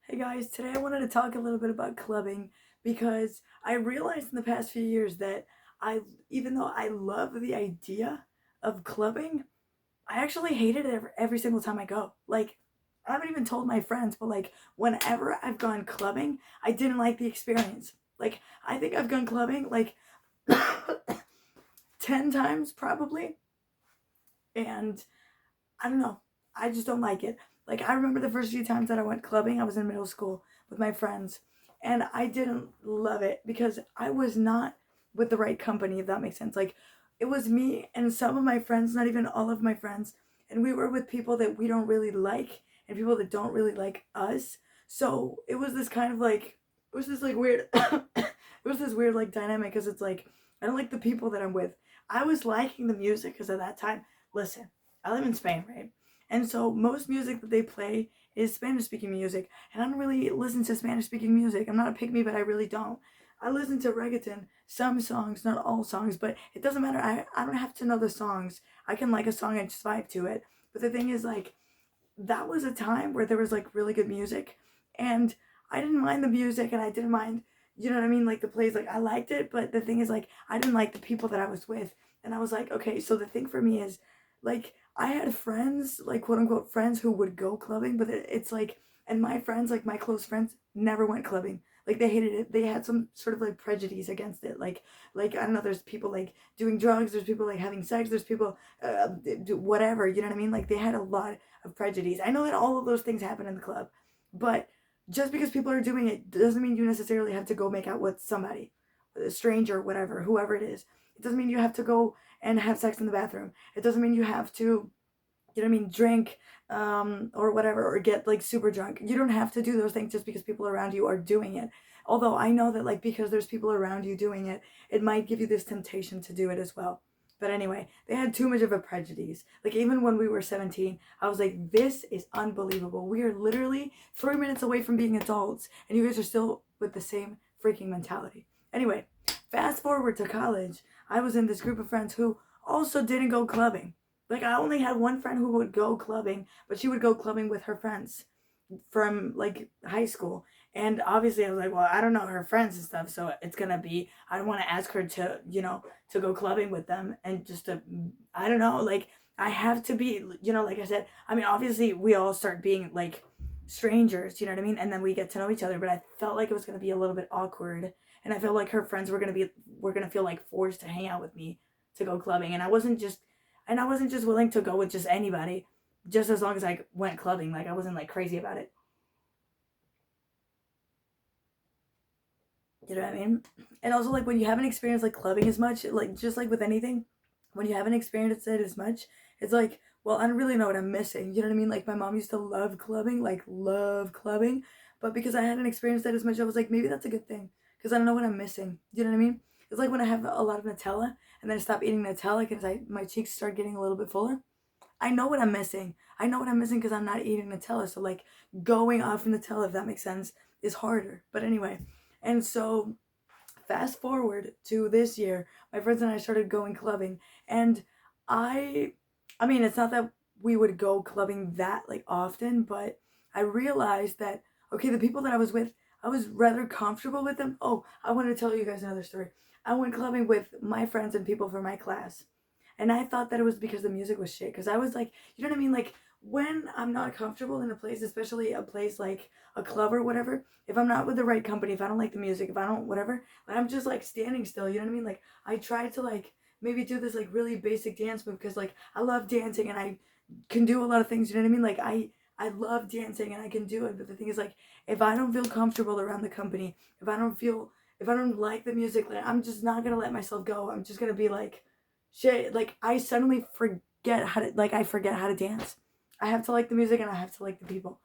Hey guys, today I wanted to talk a little bit about clubbing because I realized in the past few years that I, even though I love the idea of clubbing, I actually hate it every single time I go. Like, I haven't even told my friends, but like, whenever I've gone clubbing, I didn't like the experience. Like, I think I've gone clubbing like 10 times probably, and I don't know. I just don't like it. Like I remember the first few times that I went clubbing, I was in middle school with my friends, and I didn't love it because I was not with the right company, if that makes sense. Like it was me and some of my friends, not even all of my friends, and we were with people that we don't really like and people that don't really like us. So it was this kind of like it was this like weird it was this weird like dynamic because it's like I don't like the people that I'm with. I was liking the music because at that time, listen, I live in Spain, right? And so most music that they play is Spanish speaking music. And I don't really listen to Spanish speaking music. I'm not a pick me, but I really don't. I listen to reggaeton, some songs, not all songs, but it doesn't matter. I don't have to know the songs. I can like a song and just vibe to it. But the thing is, like, that was a time where there was like really good music. And I didn't mind the music and I didn't mind, you know what I mean? Like the plays, like I liked it. But the thing is, like, I didn't like the people that I was with. And I was like, okay, so the thing for me is, like, I had friends, like quote unquote friends, who would go clubbing, but it's like, and my friends, like my close friends, never went clubbing. Like they hated it. They had some sort of like prejudice against it. Like I don't know. There's people like doing drugs. There's people like having sex. There's people, whatever. You know what I mean? Like they had a lot of prejudice. I know that all of those things happen in the club, but just because people are doing it doesn't mean you necessarily have to go make out with somebody, a stranger, whatever, whoever it is. It doesn't mean you have to go and have sex in the bathroom. It doesn't mean you have to, you know what I mean, drink or whatever, or get like super drunk. You don't have to do those things just because people around you are doing it. Although I know that like because there's people around you doing it, it might give you this temptation to do it as well. But anyway, they had too much of a prejudice. Like even when we were 17, I was like, this is unbelievable. We are literally 3 minutes away from being adults, and you guys are still with the same freaking mentality. Anyway, fast forward to college, I was in this group of friends who also didn't go clubbing. Like I only had one friend who would go clubbing, but she would go clubbing with her friends from like high school. And obviously I was like, well, I don't know her friends and stuff, so it's gonna be I don't want to ask her to, to go clubbing with them and just to I don't know, like I have to be, like I said, I mean obviously we all start being like strangers, you know what I mean? And then we get to know each other, but I felt like it was gonna be a little bit awkward. And I felt like her friends were gonna feel like forced to hang out with me to go clubbing. And I wasn't just willing to go with just anybody, just as long as I went clubbing. Like I wasn't like crazy about it. You know what I mean? And also like when you haven't experienced like clubbing as much, like just like with anything, when you haven't experienced it as much, it's like, well, I don't really know what I'm missing. You know what I mean? Like my mom used to love clubbing, like love clubbing, but because I hadn't experienced that as much, I was like, maybe that's a good thing because I don't know what I'm missing. You know what I mean? It's like when I have a lot of Nutella and then I stop eating Nutella because I my cheeks start getting a little bit fuller. I know what I'm missing. I know what I'm missing because I'm not eating Nutella. So like going off Nutella, if that makes sense, is harder. But anyway, and so fast forward to this year, my friends and I started going clubbing, and I, I mean, it's not that we would go clubbing that like often, but I realized that okay, the people that I was with, I was rather comfortable with them. Oh, I want to tell you guys another story. I went clubbing with my friends and people from my class. And I thought that it was because the music was shit. Because I was like, you know what I mean? Like, when I'm not comfortable in a place, especially a place like a club or whatever, if I'm not with the right company, if I don't like the music, if I don't, whatever, I'm just like standing still. You know what I mean? Like, I try to like maybe do this like really basic dance move because like I love dancing and I can do a lot of things. You know what I mean? Like, I love dancing and I can do it. But the thing is, like, if I don't feel comfortable around the company, if I don't like the music, like, I'm just not gonna let myself go. I'm just gonna be like, shit, like I suddenly forget how to I forget how to dance. I have to like the music and I have to like the people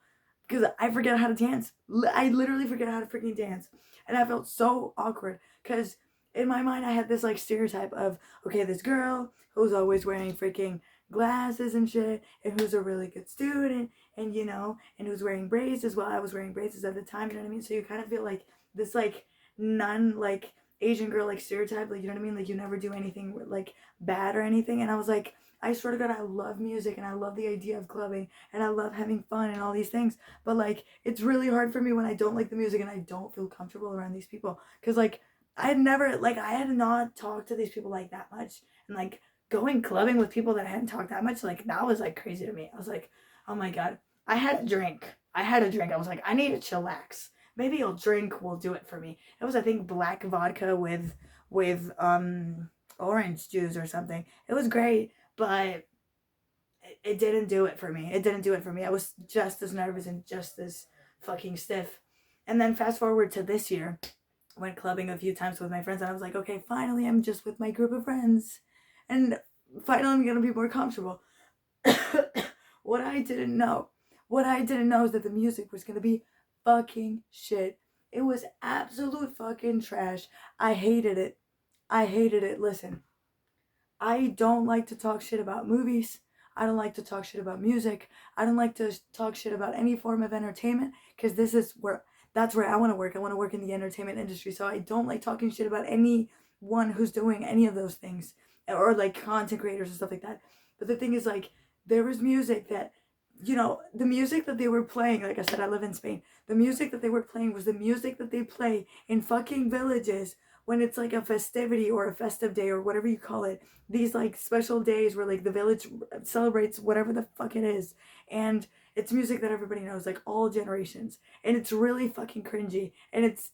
because I forget how to dance. I literally forget how to freaking dance, and I felt so awkward because in my mind I had this like stereotype of okay, this girl who's always wearing freaking glasses and shit, and who's a really good student, and and who's wearing braids as well. I was wearing braids at the time, you know what I mean? So you kind of feel like this like nun like Asian girl like stereotype, like you know what I mean? Like you never do anything like bad or anything. And I was like, I swear to God, I love music and I love the idea of clubbing and I love having fun and all these things. But like, it's really hard for me when I don't like the music and I don't feel comfortable around these people. Cause like, I had not talked to these people like that much. And like, going clubbing with people that I hadn't talked that much, like, that was like crazy to me. I was like, oh my God. I had a drink. I was like, I need to chillax. Maybe a drink will do it for me. It was, I think, black vodka with orange juice or something. It was great, but it didn't do it for me. It didn't do it for me. I was just as nervous and just as fucking stiff. And then fast forward to this year, I went clubbing a few times with my friends, and I was like, okay, finally, I'm just with my group of friends, and finally, I'm gonna be more comfortable. what I didn't know, what I didn't know is that the music was gonna be fucking shit. It was absolute fucking trash. I hated it. I hated it. Listen, I don't like to talk shit about movies. I don't like to talk shit about music. I don't like to talk shit about any form of entertainment because that's where I want to work. I want to work in the entertainment industry. So I don't like talking shit about anyone who's doing any of those things or like content creators and stuff like that. But the thing is, like, there was music that, the music that they were playing, like I said, I live in Spain. The music that they were playing was the music that they play in fucking villages when it's like a festivity or a festive day or whatever you call it, these like special days where like the village celebrates whatever the fuck it is, and it's music that everybody knows, like all generations, and it's really fucking cringy, and it's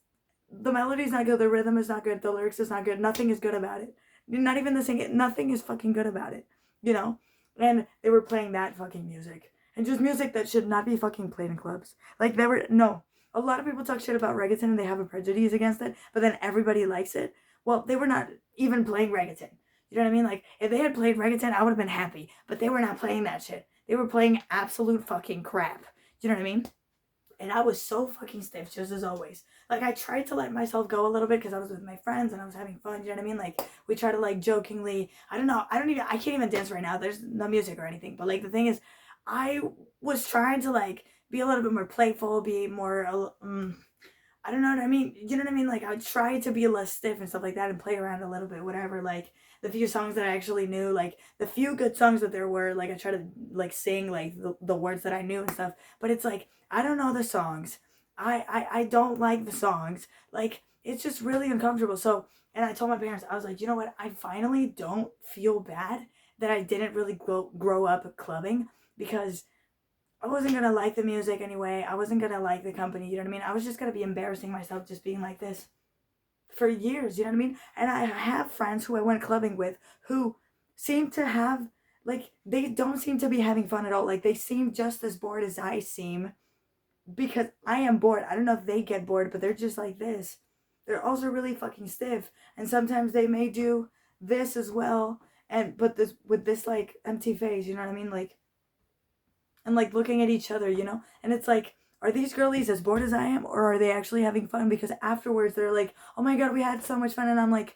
the melody's not good, the rhythm is not good, the lyrics is not good, nothing is good about it, not even the singing, nothing is fucking good about it, you know. And they were playing that fucking music, and just music that should not be fucking played in clubs. Like, there were no, a lot of people talk shit about reggaeton and they have a prejudice against it, but then everybody likes it. Well, they were not even playing reggaeton. You know what I mean? Like, if they had played reggaeton, I would have been happy. But they were not playing that shit. They were playing absolute fucking crap. You know what I mean? And I was so fucking stiff, just as always. Like, I tried to let myself go a little bit because I was with my friends and I was having fun. You know what I mean? Like, we try to, like, jokingly. I don't know. I can't even dance right now. There's no music or anything. But, like, the thing is, I was trying to, like, be a little bit more playful, be more, I don't know what I mean. You know what I mean? Like, I would try to be less stiff and stuff like that and play around a little bit, whatever. Like, the few songs that I actually knew, like, the few good songs that there were, like, I try to, like, sing, like, the words that I knew and stuff. But it's like, I don't know the songs. I don't like the songs. Like, it's just really uncomfortable. So, and I told my parents, I was like, you know what? I finally don't feel bad that I didn't really grow up clubbing because I wasn't gonna like the music anyway. I wasn't gonna like the company, you know what I mean? I was just gonna be embarrassing myself just being like this for years, you know what I mean? And I have friends who I went clubbing with who seem to have, like, they don't seem to be having fun at all. Like, they seem just as bored as I seem because I am bored. I don't know if they get bored, but they're just like this. They're also really fucking stiff. And sometimes they may do this as well. And, but this, with this, like, empty face, you know what I mean? Like, and like looking at each other, And it's like, are these girlies as bored as I am, or are they actually having fun? Because afterwards they're like, oh my God, we had so much fun. And I'm like,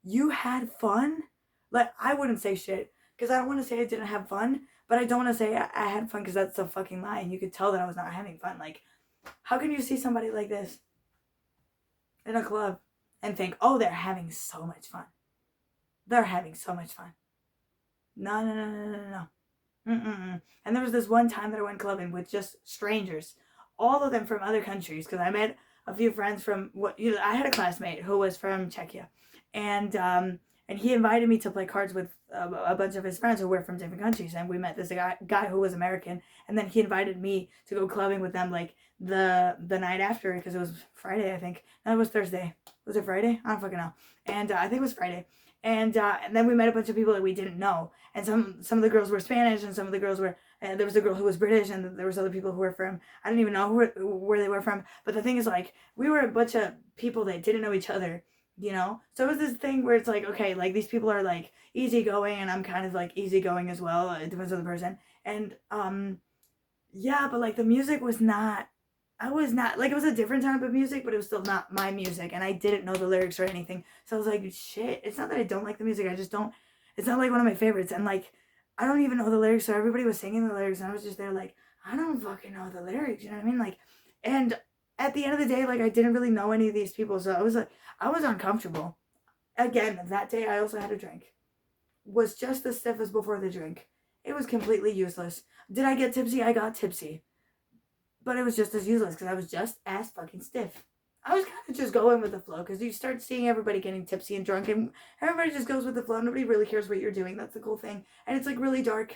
you had fun? Like, I wouldn't say shit because I don't want to say I didn't have fun, but I don't want to say I had fun because that's a fucking lie. And you could tell that I was not having fun. Like, how can you see somebody like this in a club and think, oh, they're having so much fun? They're having so much fun. No, no, no, no, no, no. Mm-mm-mm. And there was this one time that I went clubbing with just strangers, all of them from other countries, because I met a few friends from I had a classmate who was from Czechia, and he invited me to play cards with a bunch of his friends who were from different countries, and we met this guy who was American, and then he invited me to go clubbing with them like the night after because it was Friday, I think. No, it was Thursday. Was it Friday? I don't fucking know. And I think it was Friday. And then we met a bunch of people that we didn't know, and some of the girls were Spanish, and some of the girls were. There was a girl who was British, and there was other people who were from. I didn't even know where they were from. But the thing is, like, we were a bunch of people that didn't know each other, So it was this thing where it's like, okay, like these people are like easygoing, and I'm kind of like easygoing as well. It depends on the person, and yeah, but like the music was not. I was not like, it was a different type of music, but it was still not my music, and I didn't know the lyrics or anything. So I was like, shit. It's not that I don't like the music. I just don't. It's not like one of my favorites, and like I don't even know the lyrics. So everybody was singing the lyrics, and I was just there like, I don't fucking know the lyrics. You know what I mean? Like, and at the end of the day, like I didn't really know any of these people, so I was like, I was uncomfortable. Again, that day I also had a drink. was just as stiff as before the drink. It was completely useless. Did I get tipsy? I got tipsy. But it was just as useless because I was just as fucking stiff. I was kind of just going with the flow because you start seeing everybody getting tipsy and drunk, and everybody just goes with the flow. Nobody really cares what you're doing. That's the cool thing. And it's like really dark.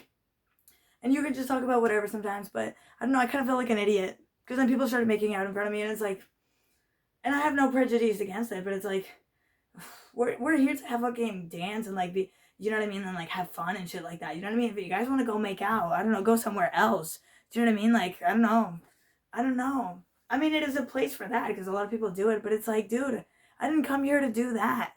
And you can just talk about whatever sometimes. But I don't know. I kind of felt like an idiot because then people started making out in front of me, and it's like, and I have no prejudice against it, but it's like, we're here to have a fucking dance and like be, you know what I mean, and like have fun and shit like that. You know what I mean? If you guys want to go make out, I don't know, go somewhere else. Do you know what I mean? Like, I don't know. I don't know. I mean, it is a place for that because a lot of people do it, but it's like, dude, I didn't come here to do that.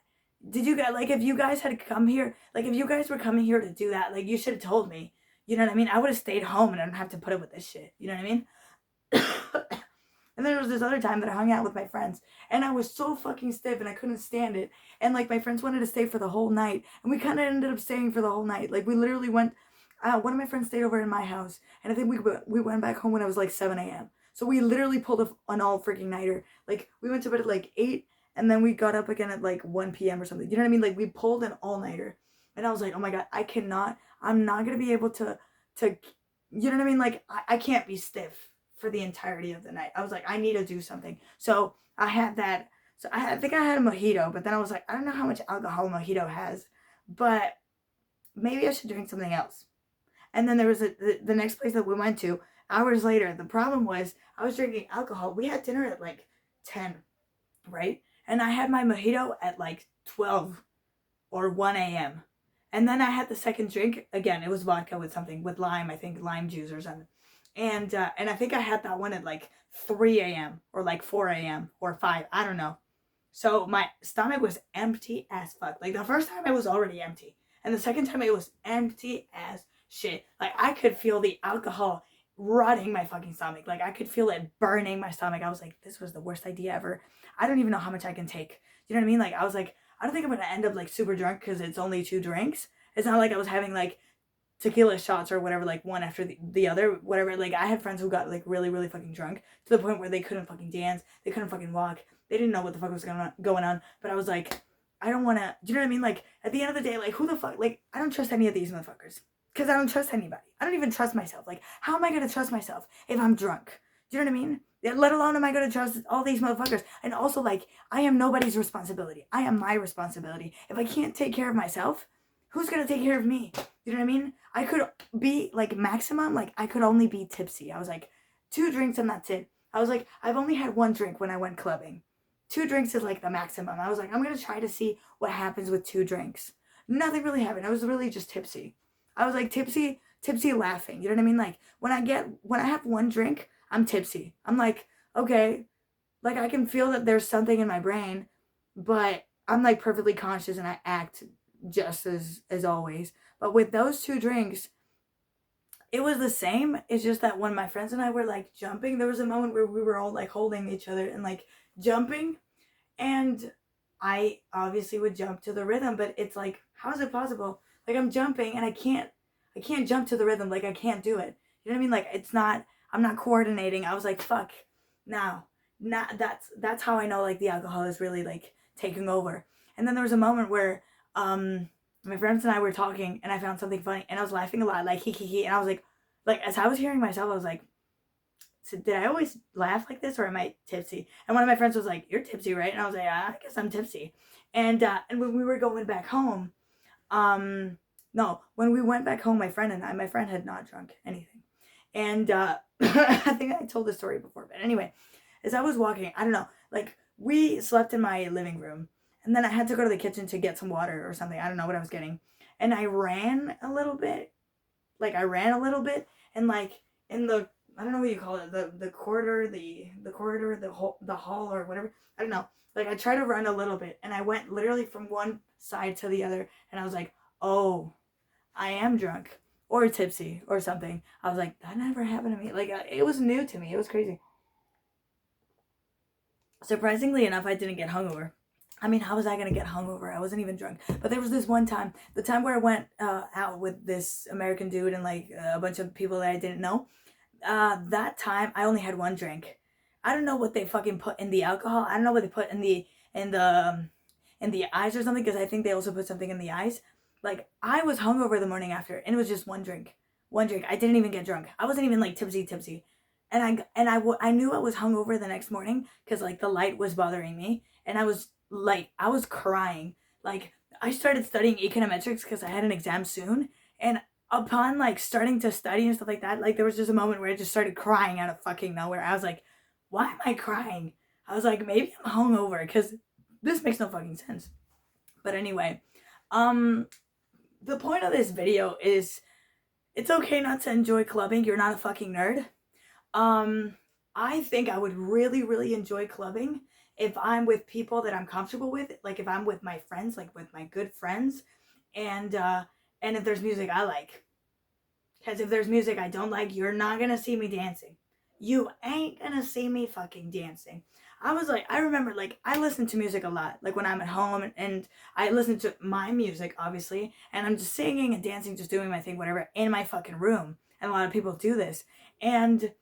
Did you guys, like, if you guys had come here, like, if you guys were coming here to do that, like, you should have told me. You know what I mean? I would have stayed home and I don't have to put up with this shit. You know what I mean? And then there was this other time that I hung out with my friends, and I was so fucking stiff, and I couldn't stand it. And like my friends wanted to stay for the whole night, and we kind of ended up staying for the whole night. Like we literally went. One of my friends stayed over in my house, and I think we went back home when it was like 7 a.m. So we literally pulled an all freaking nighter. Like we went to bed at like 8, and then we got up again at like 1 p.m. or something. You know what I mean? Like we pulled an all nighter, and I was like, oh my god, I cannot. I'm not gonna be able to. You know what I mean? Like I can't be stiff for the entirety of the night. I was like, I need to do something. So I had that. So I think I had a mojito, but then I was like, I don't know how much alcohol a mojito has, but maybe I should drink something else. And then there was the next place that we went to hours later. The problem was I was drinking alcohol. We had dinner at like 10, right? And I had my mojito at like 12 or 1 a.m. And then I had the second drink. Again, it was vodka with something, with lime, I think lime juice or something. And I think I had that one at like 3 a.m. or like 4 a.m. or 5. I don't know. So my stomach was empty as fuck. Like the first time it was already empty. And the second time it was empty as shit. Like I could feel the alcohol rotting my fucking stomach. Like I could feel it burning my stomach. I was like, this was the worst idea ever. I don't even know how much I can take. You know what I mean? Like I was like, I don't think I'm gonna end up like super drunk because it's only 2 drinks. It's not like I was having like tequila shots or whatever, like one after the other, whatever. Like I had friends who got like really, really fucking drunk to the point where they couldn't fucking dance, they couldn't fucking walk, they didn't know what the fuck was going on. But I was like, I don't want to. Do you know what I mean? Like at the end of the day, like who the fuck? Like I don't trust any of these motherfuckers because I don't trust anybody. I don't even trust myself. Like how am I gonna trust myself if I'm drunk? Do you know what I mean? Yeah, let alone am I gonna trust all these motherfuckers? And also, like I am nobody's responsibility. I am my responsibility. If I can't take care of myself, who's gonna take care of me? You know what I mean? I could be like maximum, like I could only be tipsy. I was like 2 drinks and that's it. I was like, I've only had 1 drink when I went clubbing. 2 drinks is like the maximum. I was like, I'm gonna try to see what happens with 2 drinks. Nothing really happened. I was really just tipsy. I was like tipsy laughing. You know what I mean? Like when I have 1 drink, I'm tipsy. I'm like, okay, like I can feel that there's something in my brain, but I'm like perfectly conscious and I act just as always. But with those 2 drinks, it was the same. It's just that when my friends and I were like jumping, there was a moment where we were all like holding each other and like jumping, and I obviously would jump to the rhythm, but it's like, how is it possible? Like I'm jumping and I can't jump to the rhythm. Like I can't do it. You know what I mean? Like it's not. I'm not coordinating. I was like, fuck. Now, not that's how I know like the alcohol is really like taking over. And then there was a moment where my friends and I were talking, and I found something funny, and I was laughing a lot, like hee, and I was like as I was hearing myself, I was like, so did I always laugh like this, or am I tipsy? And one of my friends was like, "You're tipsy, right?" And I was like, "I guess I'm tipsy." And when we were going back home, no, when we went back home, my friend had not drunk anything, and I think I told this story before, but anyway, as I was walking, I don't know, like we slept in my living room, and then I had to go to the kitchen to get some water or something. I don't know what I was getting, and I ran a little bit, and like in the, I don't know what you call it, the corridor, the hall or whatever. I don't know. Like I tried to run a little bit, and I went literally from one side to the other, and I was like, oh, I am drunk or tipsy or something. I was like, that never happened to me. Like it was new to me. It was crazy. Surprisingly enough, I didn't get hungover. I mean, how was I gonna get hungover? I wasn't even drunk. But there was this one time, the time where I went out with this American dude and like a bunch of people that I didn't know. That time I only had 1 drink. I don't know what they fucking put in the alcohol. I don't know what they put in the in the ice or something, because I think they also put something in the ice. Like, I was hungover the morning after, and it was just one drink. One drink. I didn't even get drunk. I wasn't even like tipsy. And I knew I was hungover the next morning because like the light was bothering me, and I was crying. Like, I started studying econometrics because I had an exam soon, and upon like starting to study and stuff like that, like there was just a moment where I just started crying out of fucking nowhere. I was like, why am I crying? I was like, maybe I'm hungover because this makes no fucking sense. But anyway, um, the point of this video is it's okay not to enjoy clubbing. You're not a fucking nerd. Um, I think I would really, really enjoy clubbing if I'm with people that I'm comfortable with. Like if I'm with my friends, like with my good friends, and uh, and if there's music I like. Because if there's music I don't like, you're not gonna see me dancing. You ain't gonna see me fucking dancing. I remember, like, I listen to music a lot. Like, when I'm at home, and I listen to my music, obviously, and I'm just singing and dancing, just doing my thing, whatever, in my fucking room. And a lot of people do this. And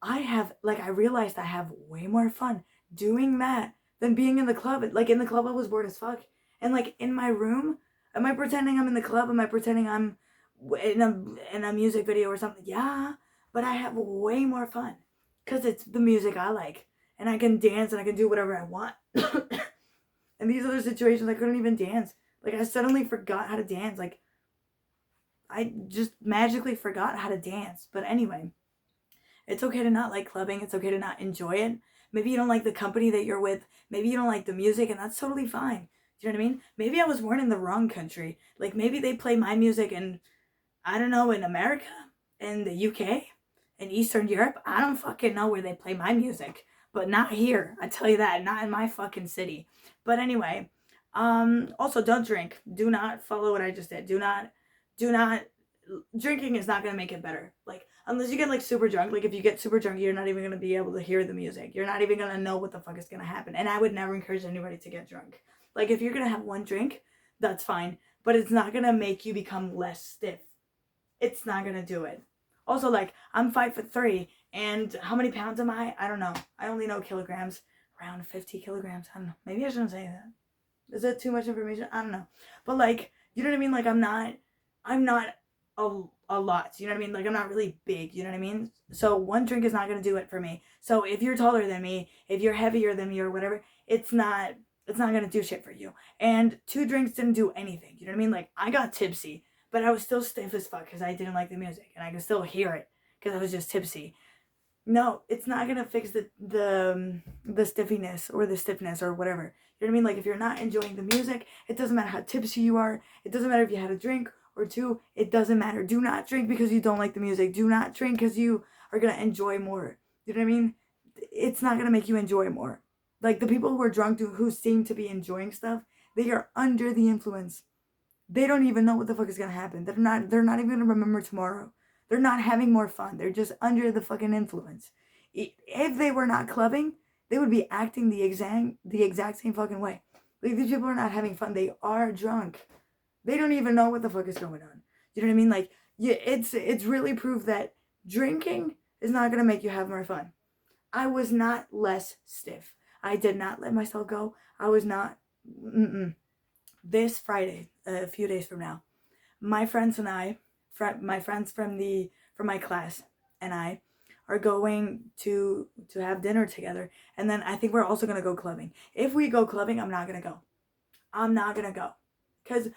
I realized I have way more fun doing that than being in the club. Like, in the club, I was bored as fuck. And, like, in my room, am I pretending I'm in the club? Am I pretending I'm in a music video or something? Yeah, but I have way more fun because it's the music I like. And I can dance and I can do whatever I want. And these other situations, I couldn't even dance. Like, I suddenly forgot how to dance. Like, I just magically forgot how to dance. But anyway, it's okay to not like clubbing. It's okay to not enjoy it. Maybe you don't like the company that you're with. Maybe you don't like the music, and that's totally fine. Do you know what I mean? Maybe I was born in the wrong country. Like, maybe they play my music in, I don't know, in America, in the UK, in Eastern Europe. I don't fucking know where they play my music. But not here. I tell you that. Not in my fucking city. But anyway, also don't drink. Do not follow what I just did. Do not drinking is not going to make it better. Like, unless you get like super drunk. Like, if you get super drunk, you're not even going to be able to hear the music. You're not even going to know what the fuck is going to happen. And I would never encourage anybody to get drunk. Like, if you're going to have one drink, that's fine, but it's not going to make you become less stiff. It's not going to do it. Also, like, I'm 5'3", and how many pounds am I don't know. I only know kilograms. Around 50 kilograms. I don't know. Maybe I shouldn't say that. Is that too much information? I don't know. But, like, you know what I mean? Like, I'm not a lot. You know what I mean? Like, I'm not really big. You know what I mean? So one drink is not going to do it for me. So if you're taller than me, if you're heavier than me or whatever, it's not going to do shit for you. And two drinks didn't do anything. You know what I mean? Like, I got tipsy, but I was still stiff as fuck because I didn't like the music, and I could still hear it because I was just tipsy. No, it's not gonna fix the stiffiness or the stiffness or whatever. You know what I mean? Like, if you're not enjoying the music, it doesn't matter how tipsy you are. It doesn't matter if you had a drink or two. It doesn't matter. Do not drink because you don't like the music. Do not drink because you are gonna enjoy more. You know what I mean? It's not gonna make you enjoy more. Like, the people who are drunk, who seem to be enjoying stuff, they are under the influence. They don't even know what the fuck is gonna happen. They're not even gonna remember tomorrow. They're not having more fun. They're just under the fucking influence. If they were not clubbing, they would be acting the exact same fucking way. Like, these people are not having fun. They are drunk. They don't even know what the fuck is going on. You know what I mean? Like, yeah, it's really proof that drinking is not gonna make you have more fun. I was not less stiff. I did not let myself go. I was not. This Friday, a few days from now, my friends and I, my friends from my class and I, are going to have dinner together, and then I think we're also gonna go clubbing. If we go clubbing, I'm not gonna go. I'm not gonna go, cause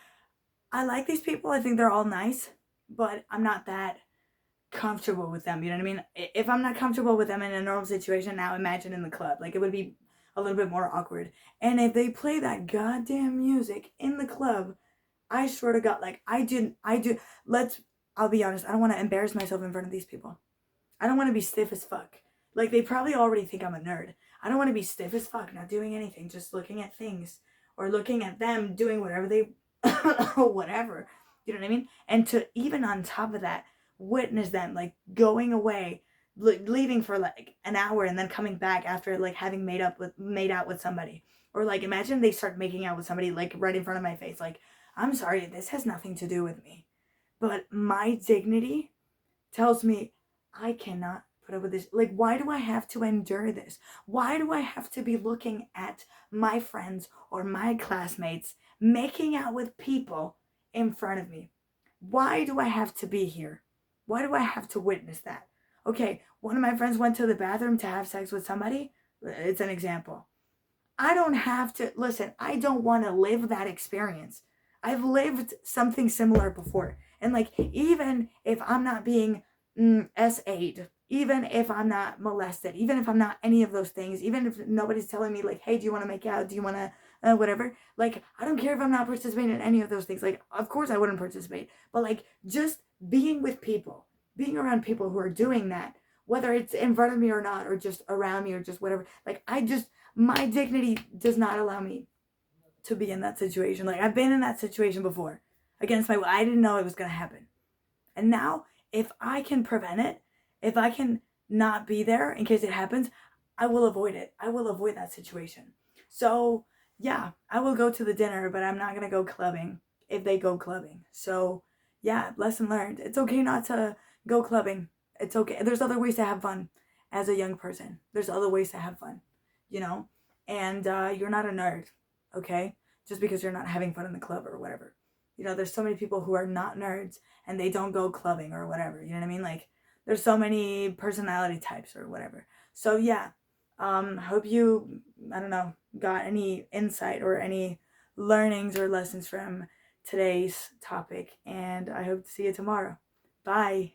I like these people. I think they're all nice, but I'm not that comfortable with them. You know what I mean? If I'm not comfortable with them in a normal situation, now imagine in the club. Like, it would be a little bit more awkward. And if they play that goddamn music in the club, I swear to God, like, I'll be honest, I don't want to embarrass myself in front of these people. I don't want to be stiff as fuck. Like, they probably already think I'm a nerd. I don't want to be stiff as fuck, not doing anything, just looking at things, or looking at them doing whatever they, whatever. You know what I mean? And to, even on top of that, witness them, like, going away, leaving for like an hour and then coming back after like having made out with somebody. Or, like, imagine they start making out with somebody like right in front of my face. Like, I'm sorry, this has nothing to do with me, but my dignity tells me I cannot put up with this. Like, why do I have to endure this? Why do I have to be looking at my friends or my classmates making out with people in front of me. Why do I have to be here? Why do I have to witness that? Okay, one of my friends went to the bathroom to have sex with somebody. It's an example. I don't have to, listen, I don't want to live that experience. I've lived something similar before. And like, even if I'm not being SA'd, even if I'm not molested, even if I'm not any of those things, even if nobody's telling me, like, hey, do you want to make out? Do you want to, whatever? Like, I don't care if I'm not participating in any of those things. Like, of course I wouldn't participate. But like, just being with people, being around people who are doing that, whether it's in front of me or not, or just around me or just whatever, like, my dignity does not allow me to be in that situation. Like, I've been in that situation before against my will. I didn't know it was going to happen. And now, if I can prevent it, if I can not be there in case it happens, I will avoid it. I will avoid that situation. So, yeah, I will go to the dinner, but I'm not going to go clubbing if they go clubbing. So, yeah, lesson learned. It's okay not to go clubbing. It's okay. There's other ways to have fun as a young person. There's other ways to have fun, you know? And you're not a nerd, okay? Just because you're not having fun in the club or whatever. You know, there's so many people who are not nerds and they don't go clubbing or whatever. You know what I mean? Like, there's so many personality types or whatever. So yeah, hope you, I don't know, got any insight or any learnings or lessons from today's topic, and I hope to see you tomorrow. Bye.